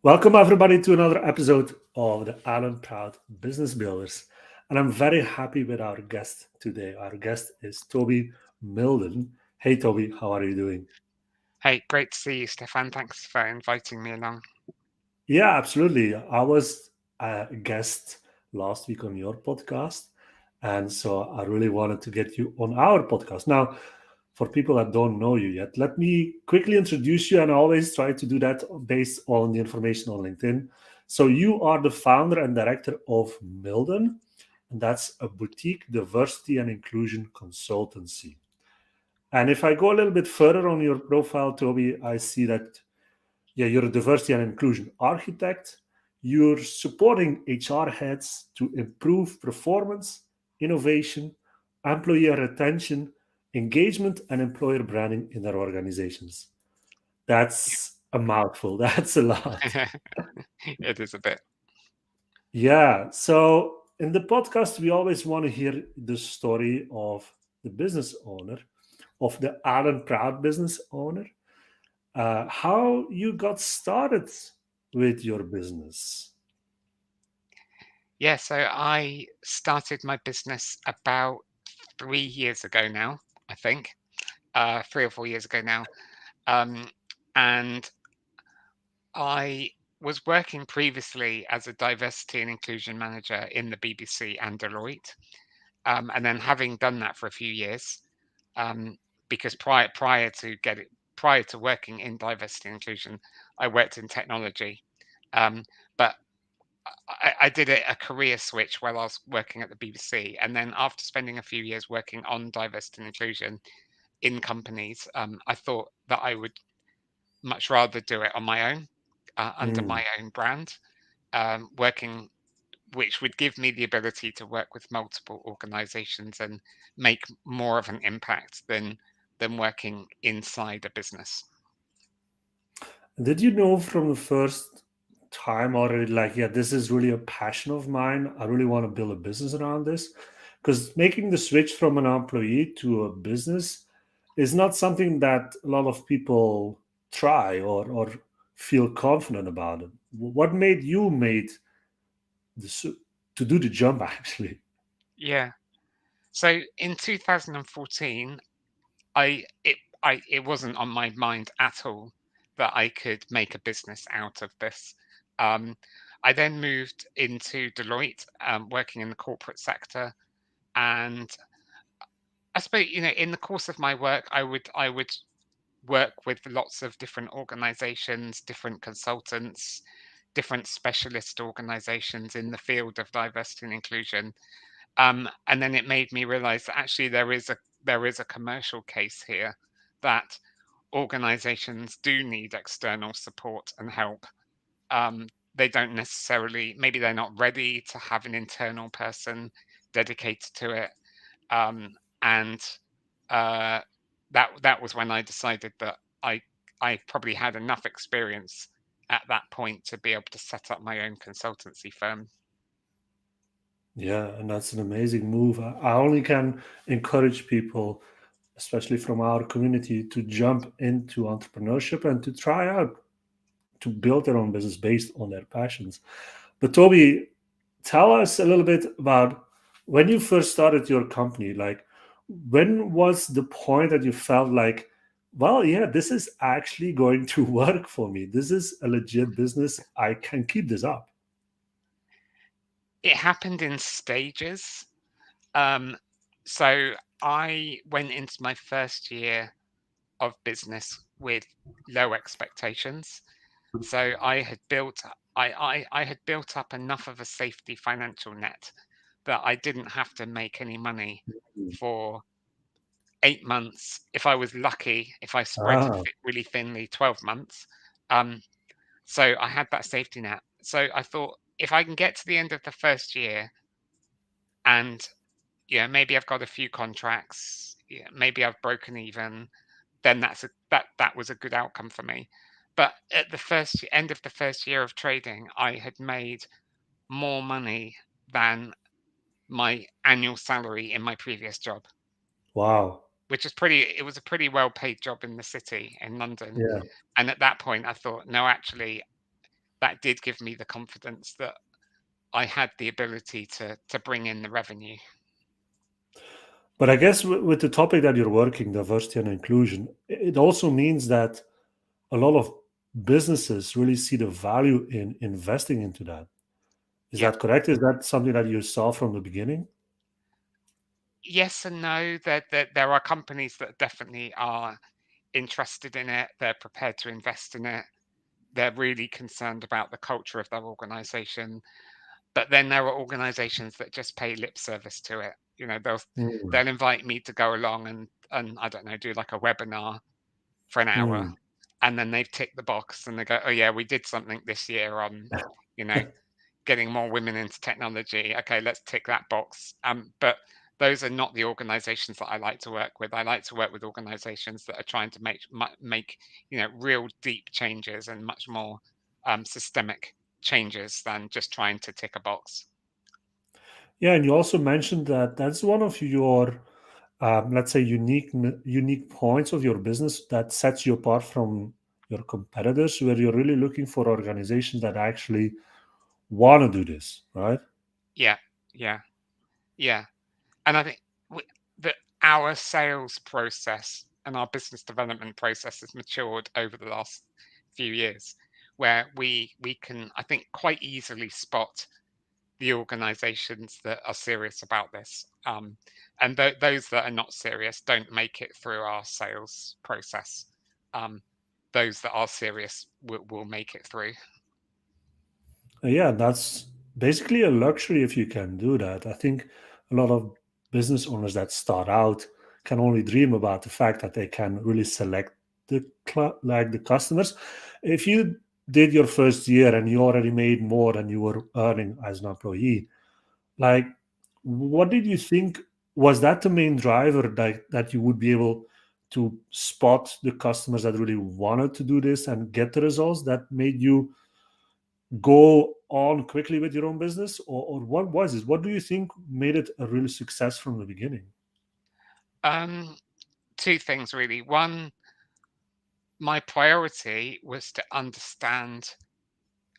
Welcome, everybody, to another episode of the Alan Proud Business Builders. And I'm very happy with our guest today. Our guest is Toby Mildon. Hey, Toby, how are you doing? Hey, great to see you, Stefan. Thanks for inviting me along. Yeah, absolutely. I was a guest last week on your podcast. And so I really wanted to get you on our podcast. Now, for people that don't know you yet, let me quickly introduce you. And I always try to do that based on the information on LinkedIn. So, you are the founder and director of Mildon, and that's a boutique diversity and inclusion consultancy. And if I go a little bit further on your profile, Toby, I see that you're a diversity and inclusion architect. You're supporting HR heads to improve performance, innovation, employee retention, engagement, and employer branding in their organizations. That's a mouthful. That's a lot. Yeah. It is a bit. Yeah. So in the podcast, we always want to hear the story of the business owner, of the Alan Proud business owner, how you got started with your business. Yeah, so I started my business about 3 years ago now, I think, 3 or 4 years ago now. Um, and I was working previously as a diversity and inclusion manager in the BBC and Deloitte. And then having done that for a few years, um, because prior to working in diversity and inclusion, I worked in technology. Um, but I did a career switch while I was working at the BBC, and then after spending a few years working on diversity and inclusion in companies, I thought that I would much rather do it on my own, under Mm. my own brand, working, which would give me the ability to work with multiple organisations and make more of an impact than working inside a business. Did you know from the first time already, like, yeah, this is really a passion of mine. I really want to build a business around this? Because making the switch from an employee to a business is not something that a lot of people try or feel confident about it. What made you made this, to do the jump actually? Yeah. So in 2014, I it it wasn't on my mind at all that I could make a business out of this. Um, I then moved into Deloitte, working in the corporate sector, and I suppose in the course of my work, I would work with lots of different organisations, different consultants, different specialist organisations in the field of diversity and inclusion. And then it made me realize that actually there is a commercial case here that organizations do need external support and help. They don't necessarily, maybe they're not ready to have an internal person dedicated to it. Um, and uh, that was when I decided that I probably had enough experience at that point to be able to set up my own consultancy firm. Yeah, and that's an amazing move. I only can encourage people, especially from our community, to jump into entrepreneurship and to try out to build their own business based on their passions. But Toby, tell us a little bit about when you first started your company. Like, when was the point that you felt like, well, yeah, this is actually going to work for me. This is a legit business. I can keep this up. It happened in stages. Um, so I went into my first year of business with low expectations. So I had built up enough of a safety financial net that I didn't have to make any money for 8 months. If I was lucky, if I spread Ah, it really thinly, 12 months. Um, so I had that safety net. So I thought if I can get to the end of the first year and maybe I've got a few contracts, maybe I've broken even, then that was a good outcome for me. But at the first end of the first year of trading, I had made more money than my annual salary in my previous job, wow. which is pretty. It was a pretty well paid job in the city in London. Yeah. And at that point, I thought, no, actually, that did give me the confidence that I had the ability to bring in the revenue. But I guess with the topic that you're working, diversity and inclusion, it also means that a lot of businesses really see the value in investing into that. Is Yeah. that correct? Is that something that you saw from the beginning? Yes and no. There are companies that definitely are interested in it. They're prepared to invest in it. They're really concerned about the culture of their organization. But then there are organizations that just pay lip service to it. You know, Mm, they'll invite me to go along and I don't know, do like a webinar for an hour, mm. and then they've ticked the box and they go, "Oh yeah, we did something this year on, you know, getting more women into technology. Okay, let's tick that box." But those are not the organizations that I like to work with. I like to work with organizations that are trying to make real deep changes and much more systemic changes than just trying to tick a box. Yeah, and you also mentioned that that's one of your, let's say, unique points of your business that sets you apart from your competitors, where you're really looking for organizations that actually want to do this, right? Yeah, yeah, yeah. And I think that our sales process and our business development process has matured over the last few years, where we can, I think, quite easily spot the organizations that are serious about this. And those that are not serious don't make it through our sales process. Um, those that are serious will make it through. Yeah, that's basically a luxury if you can do that. I think a lot of business owners that start out can only dream about the fact that they can really select like the customers. If you did your first year and you already made more than you were earning as an employee, like what did you think was that the main driver that you would be able to spot the customers that really wanted to do this and get the results that made you go on quickly with your own business, or what was it? What do you think made it a real success from the beginning? Um, Two things really. One, my priority was to understand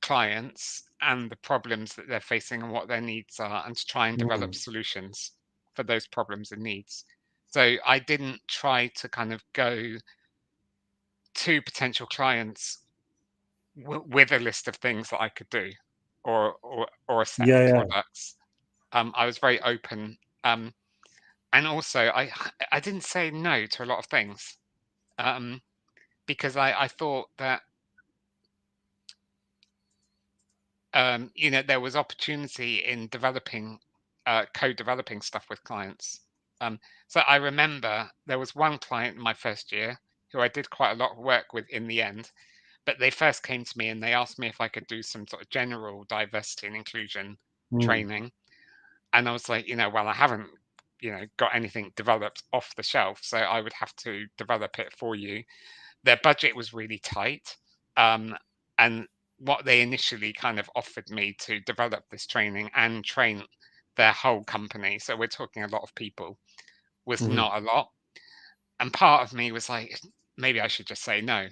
clients and the problems that they're facing and what their needs are, and to try and develop Mm, solutions for those problems and needs. So I didn't try to kind of go to potential clients with a list of things that I could do, or a set of yeah, yeah, products. I was very open, and also I didn't say no to a lot of things, um, because I thought that there was opportunity in developing, co-developing stuff with clients. Um, so I remember there was one client in my first year who I did quite a lot of work with in the end, but they first came to me and they asked me if I could do some sort of general diversity and inclusion mm, training. And I was like, well, I haven't, got anything developed off the shelf, so I would have to develop it for you. Their budget was really tight. Um, and what they initially kind of offered me to develop this training and train their whole company, so we're talking a lot of people, was mm, not a lot. And part of me was like, maybe I should just say no,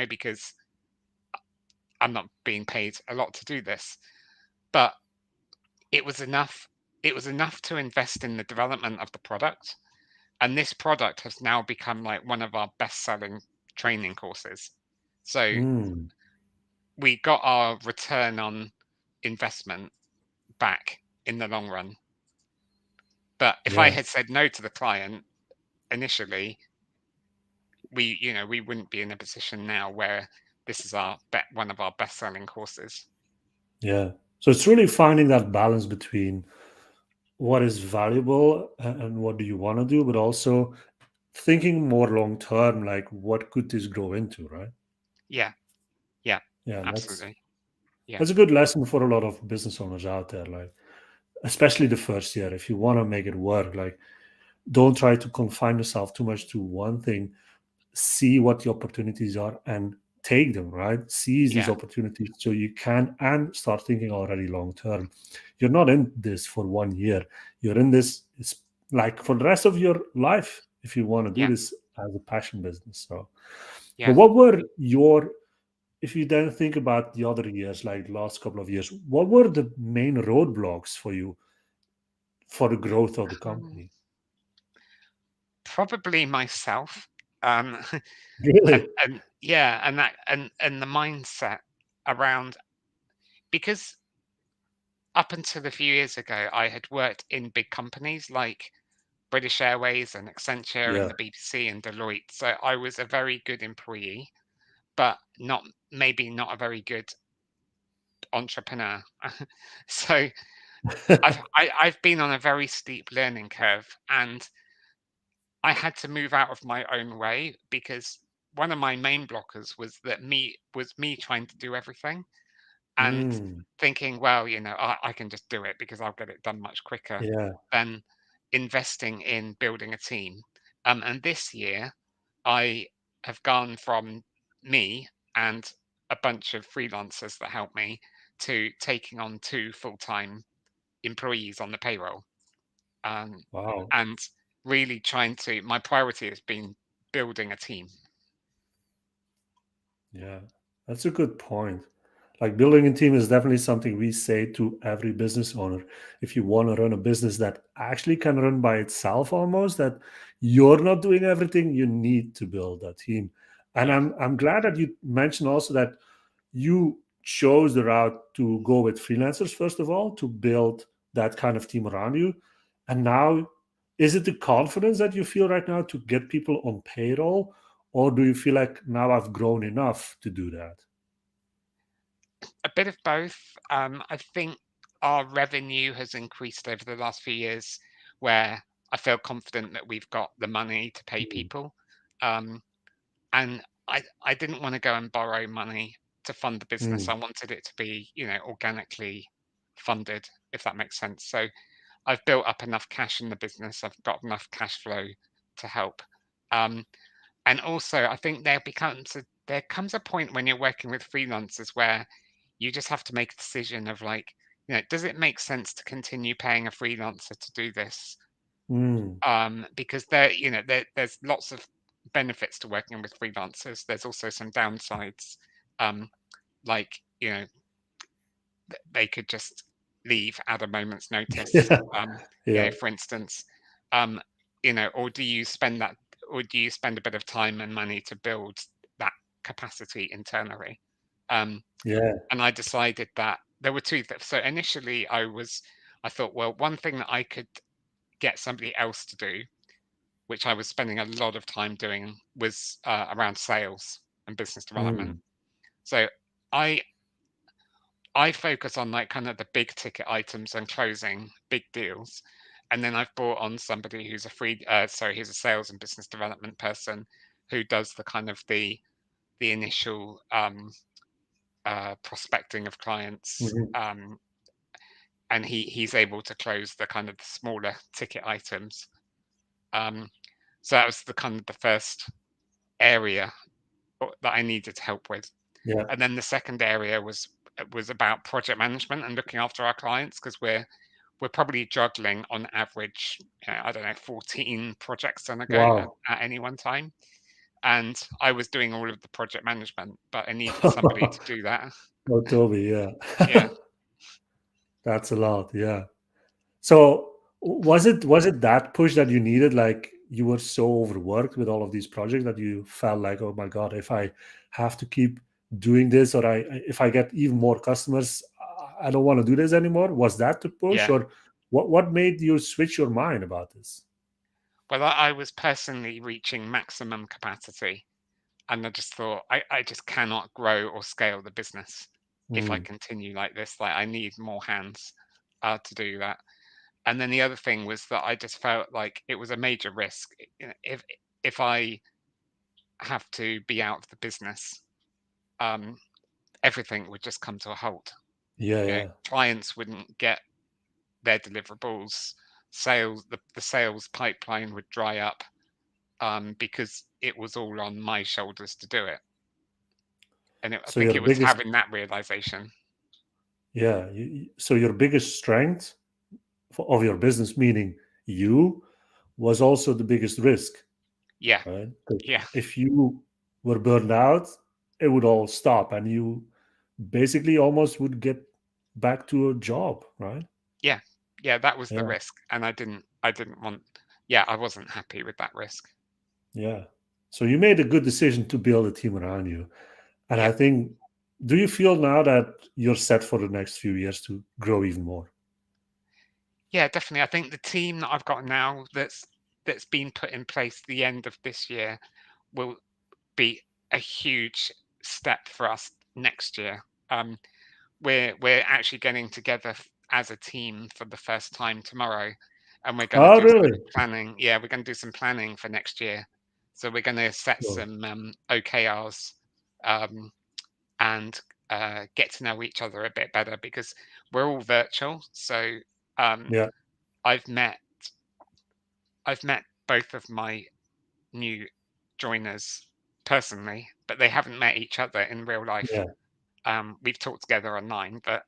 because I'm not being paid a lot to do this. But it was enough. It was enough to invest in the development of the product. And this product has now become like one of our best selling training courses. So mm. we got our return on investment back in the long run. But if I Yeah, had said no to the client initially, we wouldn't be in a position now where this is one of our best selling courses. yeah. So it's really finding that balance between what is valuable and what do you want to do, but also thinking more long term, like what could this grow into, right? Yeah, yeah, Yeah, absolutely. Yeah, that's a good lesson for a lot of business owners out there. Like, especially the first year, if you want to make it work, like don't try to confine yourself too much to one thing. See what the opportunities are and take them, right? Seize these yeah, opportunities so you can and start thinking already long term. You're not in this for 1 year. You're in this, it's like for the rest of your life if you want to do yeah, this as a passion business. So, but yeah. what were your if you then think about the other years, like the last couple of years, what were the main roadblocks for you for the growth of the Um, company? Probably myself. Um, and Really? yeah, and that and the mindset around, because up until a few years ago, I had worked in big companies like British Airways and Accenture and Yeah. the BBC and Deloitte. So I was a very good employee, but not, maybe not a very good entrepreneur. So I've been on a very steep learning curve, and I had to move out of my own way because one of my main blockers was me trying to do everything and Mm, thinking, well, I can just do it because I'll get it done much quicker yeah. than investing in building a team. And this year, I have gone from me and a bunch of freelancers that help me to taking on two full-time employees on the payroll, um, Wow. and really trying to. My priority has been building a team. Yeah. That's a good point. Like building a team is definitely something we say to every business owner. If you want to run a business that actually can run by itself almost, that you're not doing everything, you need to build that team. And Yeah. I'm glad that you mentioned also that you chose the route to go with freelancers first of all to build that kind of team around you. And now, is it the confidence that you feel right now to get people on payroll, or do you feel like now I've grown enough to do that? A bit of both. I think our revenue has increased over the last few years, where I feel confident that we've got the money to pay Mm, people. Um, and I didn't want to go and borrow money to fund the business. mm, I wanted it to be, organically funded, if that makes sense. So I've built up enough cash in the business. I've got enough cash flow to help. Um, and also, I think there comes a point when you're working with freelancers where you just have to make a decision of like, does it make sense to continue paying a freelancer to do this? mm. Because there's lots of benefits to working with freelancers. There's also some downsides, um, like they could just leave at a moment's notice. Yeah, yeah, For instance, um, or do you spend a bit of time and money to build that capacity internally? Um, yeah. and I decided that there were two. So initially, I thought, well, one thing that I could get somebody else to do, which I was spending a lot of time doing, was around sales and business development. Mm, So I I focus on like kind of the big ticket items and closing big deals. And then I've brought on somebody who's who's a sales and business development person who does the kind of the initial prospecting of clients, mhm. and he's able to close the kind of the smaller ticket items. Um, so that was the kind of the first area that I needed help with. Yeah. And then the second area was about project management and looking after our clients because we're probably juggling on average, I don't know, 14 projects on a go Wow. at any one time. And I was doing all of the project management, but I needed somebody to do that. Oh, Toby, yeah. Yeah, That's a lot. Yeah. So was it that push that you needed? Like you were so overworked with all of these projects that you felt like, oh my God, if I have to keep doing this, or if I get even more customers, I don't want to do this anymore. Was that the push, yeah. or what made you switch your mind about this? Well, I was personally reaching maximum capacity, and I just thought I just cannot grow or scale the business if I Mm, continue like this. Like I need more hands to do that. And then the other thing was that I just felt like it was a major risk. If I have to be out of the business, um, everything would just come to a halt. yeah, yeah. Clients wouldn't get their deliverables. The sales pipeline would dry up, because it was all on my shoulders to do it. And I So think your it was biggest, having that realization. yeah, so your biggest strength of your business, meaning you, was also the biggest risk, Yeah, right? 'Cause yeah, if you were burned out, it would all stop and you basically almost would get back to a job, right? Yeah, yeah, that was the Yeah, risk, and I didn't want. Yeah, I wasn't happy with that risk. yeah. So you made a good decision to build a team around you. And Yeah, I think, do you feel now that you're set for the next few years to grow even more? yeah, definitely. I think the team that I've got now that's been put in place the end of this year will be a huge step for us next year. We're actually getting together as a team for the first time tomorrow, and we're going to Oh, do some really? planning. Yeah, we're going to do some planning for next year. So we're going to set Cool. some OKRs, um, and get to know each other a bit better because we're all virtual. So um, Yeah, I've met I've met both of my new joiners personally, but they haven't met each other in real life. yeah, We've talked together online, but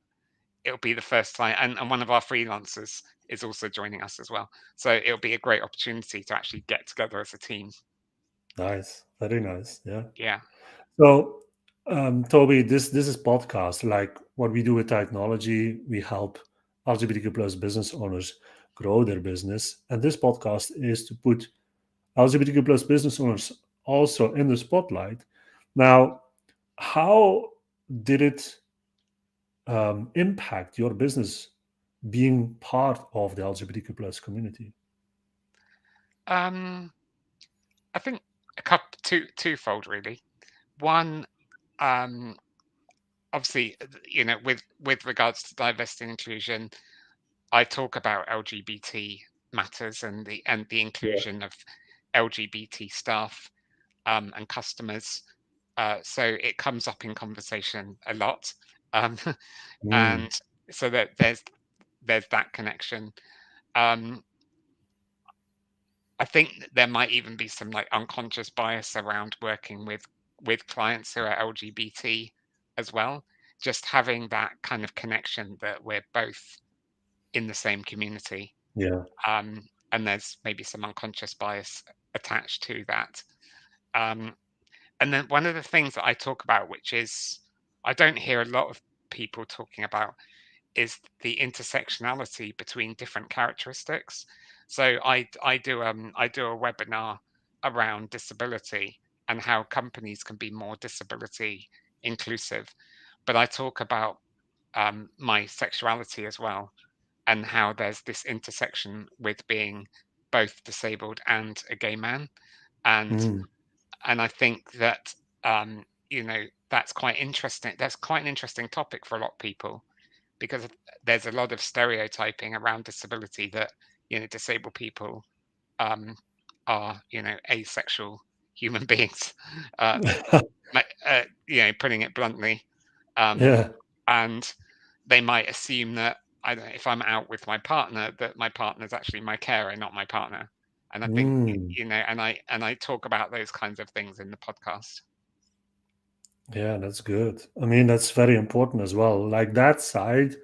it'll be the first time, and one of our freelancers is also joining us as well. So it'll be a great opportunity to actually get together as a team. nice. Very nice. Yeah. Yeah. So, Toby, this is podcast. Like what we do with technology, we help LGBTQ plus business owners grow their business, and this podcast is to put LGBTQ plus business owners also in the spotlight. Now, how did it impact your business being part of the LGBTQ plus community? Um, I think a couple twofold really. One, um, obviously, with regards to diversity and inclusion, I talk about LGBT matters and the Yeah. inclusion of LGBT staff, and customers. So it comes up in conversation a lot, um, Mm, and so that there's that connection. Um, I think that there might even be some like unconscious bias around working with clients who are LGBT as well. Just having that kind of connection that we're both in the same community, yeah. and there's maybe some unconscious bias attached to that. Um, and then one of the things that I talk about, which is I don't hear a lot of people talking about, is the intersectionality between different characteristics. So I do a webinar around disability and how companies can be more disability inclusive, but I talk about my sexuality as well and how there's this intersection with being both disabled and a gay man, and Mm, I think that that's quite interesting. That's quite an interesting topic for a lot of people because there's a lot of stereotyping around disability that disabled people um, are asexual human beings, uh, putting it bluntly, um, yeah. and they might assume that I don't know, if I'm out with my partner, that my partner's actually my carer, not my partner. And I think Mm. and I talk about those kinds of things in the podcast. Yeah, that's good. I mean, that's very important as well. Like that side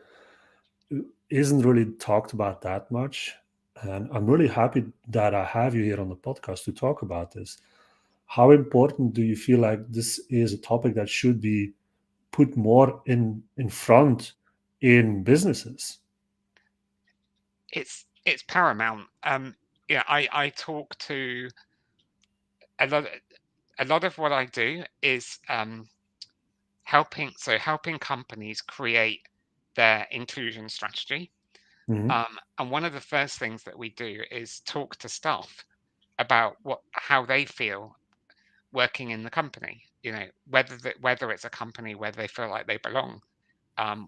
isn't really talked about that much. And I'm really happy that I have you here on the podcast to talk about this. How important do you feel like this is a topic that should be put more in front in businesses? It's paramount. Yeah, I talk to a lot. A lot of what I do is helping companies create their inclusion strategy. Mhm. And one of the first things that we do is talk to staff about how they feel working in the company. Whether it's a company where they feel like they belong,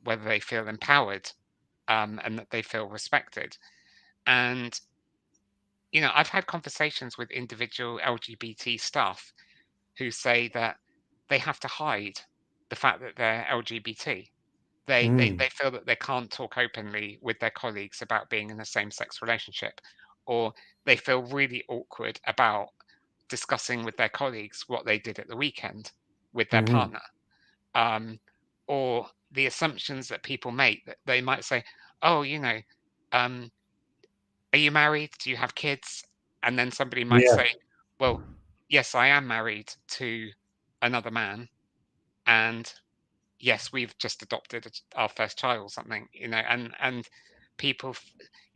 whether they feel empowered, and that they feel respected. And I've had conversations with individual LGBT staff who say that they have to hide the fact that they're LGBT. They Mm, feel that they can't talk openly with their colleagues about being in a same-sex relationship, or they feel really awkward about discussing with their colleagues what they did at the weekend with their mhm. partner, um, or the assumptions that people make that they might say, "Oh, um, are you married? Do you have kids?" And then somebody might Yeah. say, "Well, yes, I am married to another man." and yes, we've just adopted our first child or something, and people,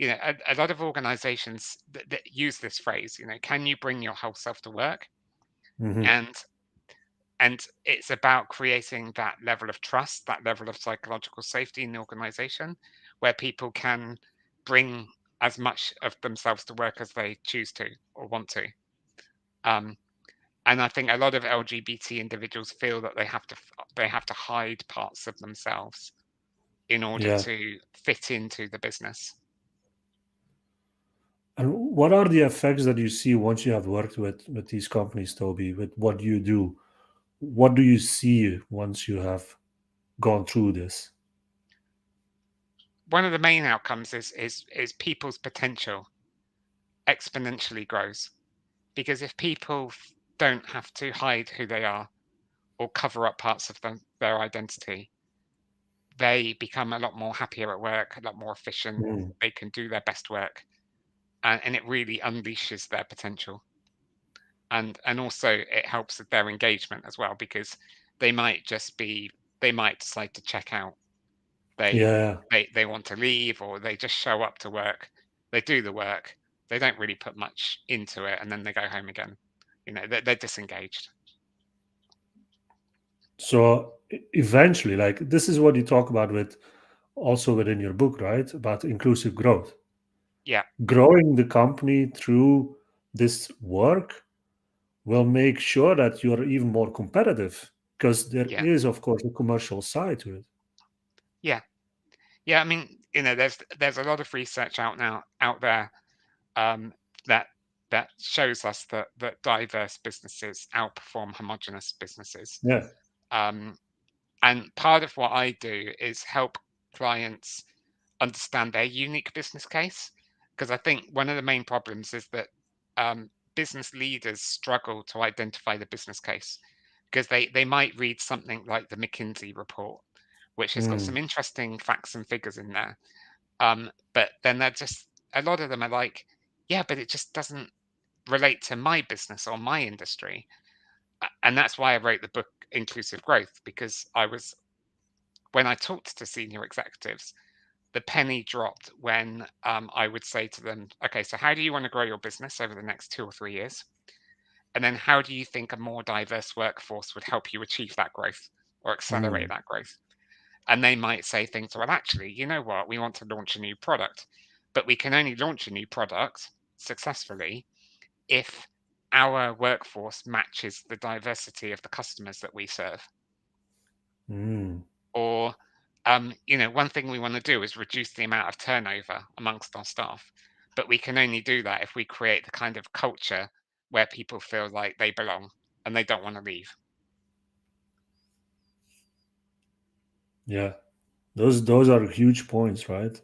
a lot of organizations that use this phrase, can you bring your whole self to work? Hmm. And it's about creating that level of trust, that level of psychological safety in the organization, where people can bring as much of themselves to work as they choose to or want to. Um, and I think a lot of LGBT individuals feel that they have to hide parts of themselves in order Yeah. to fit into the business. And what are the effects that you see once you have worked with these companies, Toby, with what you do? What do you see once you have gone through this? One of the main outcomes is people's potential exponentially grows, because if people don't have to hide who they are or cover up parts of their identity, they become a lot more happier at work, a lot more efficient. Mm. They can do their best work, and it really unleashes their potential. And also it helps with their engagement as well, because they might just be they might decide to check out. They Yeah. they want to leave, or they just show up to work. They do the work. They don't really put much into it, and then they go home again. They're disengaged. So eventually, like this is what you talk about with also within your book, right? About inclusive growth. Yeah, Growing the company through this work will make sure that you're even more competitive because there yeah, is, of course, a commercial side to it. yeah, yeah. I mean, there's a lot of research out there, um, that shows us that diverse businesses outperform homogenous businesses. Yeah. Um, and part of what I do is help clients understand their unique business case, because I think one of the main problems is that, business leaders struggle to identify the business case, because they might read something like the McKinsey report, which has got some Mm. interesting facts and figures in there. But then they're just a lot of them are like, yeah, but it just doesn't relate to my business or my industry. And that's why I wrote the book Inclusive Growth, because when I talked to senior executives, the penny dropped when, I would say to them, okay, so how do you want to grow your business over the next 2 or 3 years? And then how do you think a more diverse workforce would help you achieve that growth or accelerate Mm. that growth? And they might say things, well, actually, you know what? We want to launch a new product, but we can only launch a new product successfully if our workforce matches the diversity of the customers that we serve. Mm. Or, one thing we want to do is reduce the amount of turnover amongst our staff. But we can only do that if we create the kind of culture where people feel like they belong and they don't want to leave. Yeah. Those are huge points, right?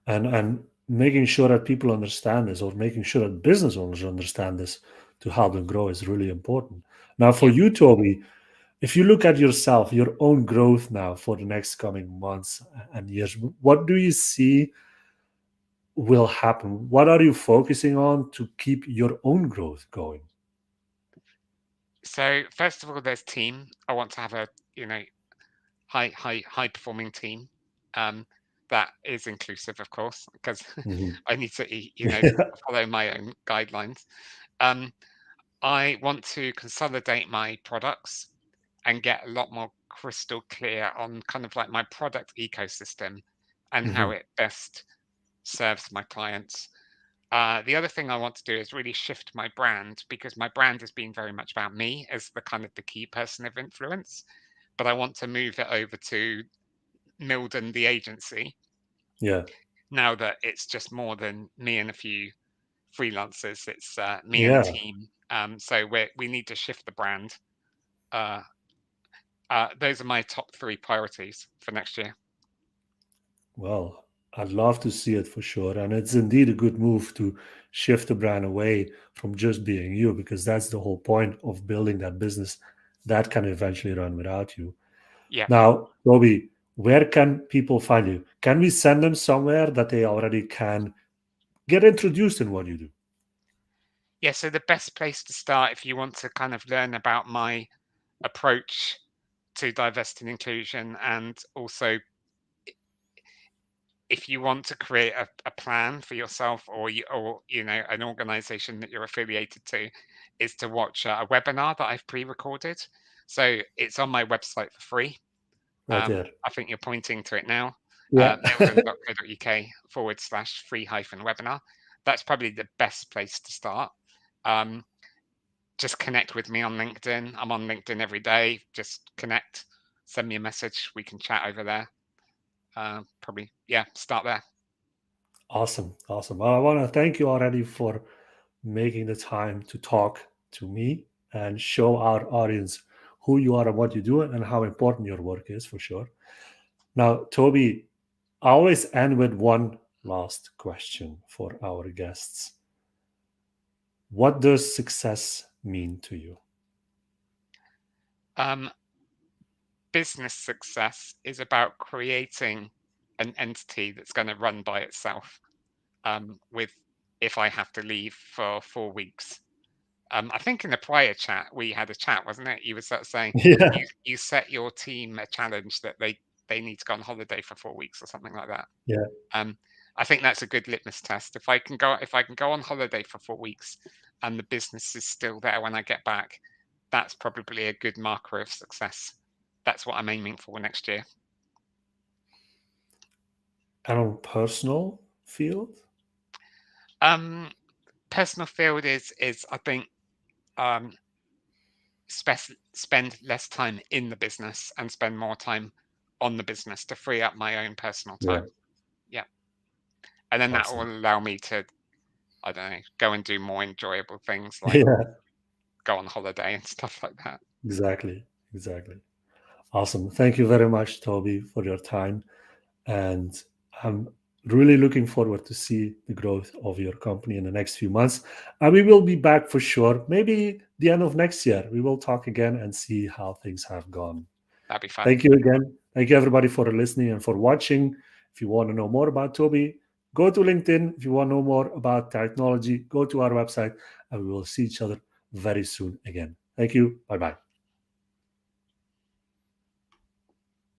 And making sure that people understand this or making sure that business owners understand this to help them grow is really important. Now, for Yeah. you, Toby, if you look at yourself, your own growth now for the next coming months and years, what do you see will happen? What are you focusing on to keep your own growth going? So first of all, there's team. I want to have a high performing team, um, that is inclusive, of course, because Mhm. I need to Yeah. follow my own guidelines. Um, I want to consolidate my products and get a lot more crystal clear on kind of like my product ecosystem and how Mhm. it best serves my clients. The other thing I want to do is really shift my brand, because my brand has been very much about me as the kind of the key person of influence. But I want to move it over to Mildon, the agency, Yeah. now that it's just more than me and a few freelancers. It's, me and a Yeah. team. So we need to shift the brand. Uh, those are my top three priorities for next year. Well, I'd love to see it for sure. And it's indeed a good move to shift the brand away from just being you, because that's the whole point of building that business that can eventually run without you. Yeah. Now, Robbie, where can people find you? Can we send them somewhere that they already can get introduced in what you do? Yeah. So the best place to start if you want to kind of learn about my approach to diversity and inclusion, and also if you want to create a plan for yourself, or an organization that you're affiliated to, is to watch a webinar that I've pre-recorded. So it's on my website for free. Right here. I think you're pointing to it now. Yeah. Mildon.co.uk/free-webinar. That's probably the best place to start. Just connect with me on LinkedIn. I'm on LinkedIn every day. Just connect, send me a message. We can chat over there. Probably, yeah, start there. Awesome. Well, I want to thank you already for making the time to talk to me and show our audience who you are and what you do and how important your work is, for sure. Now, Toby, I always end with one last question for our guests. What does success mean to you? Business success is about creating an entity that's going to run by itself. If I have to leave for 4 weeks. I think in the prior chat we had a chat, wasn't it? You were sort of saying Yeah. you set your team a challenge that they need to go on holiday for 4 weeks or something like that. Yeah. I think that's a good litmus test. If I can go on holiday for 4 weeks and the business is still there when I get back, that's probably a good marker of success. That's what I'm aiming for next year. And on personal field? Personal field is I think spend less time in the business and spend more time on the business to free up my own personal time. Yeah. And then that Awesome. will allow me to, I don't know, go and do more enjoyable things like Yeah, go on holiday and stuff like that. exactly. Awesome. Thank you very much, Toby, for your time. And I'm really looking forward to see the growth of your company in the next few months. And we will be back for sure. Maybe the end of next year, we will talk again and see how things have gone. That'd be fun. Thank you again. Thank you, everybody, for listening and for watching. If you want to know more about Toby, go to LinkedIn. If you want to know more about technology, go to our website, and we will see each other very soon again. Thank you. Bye-bye.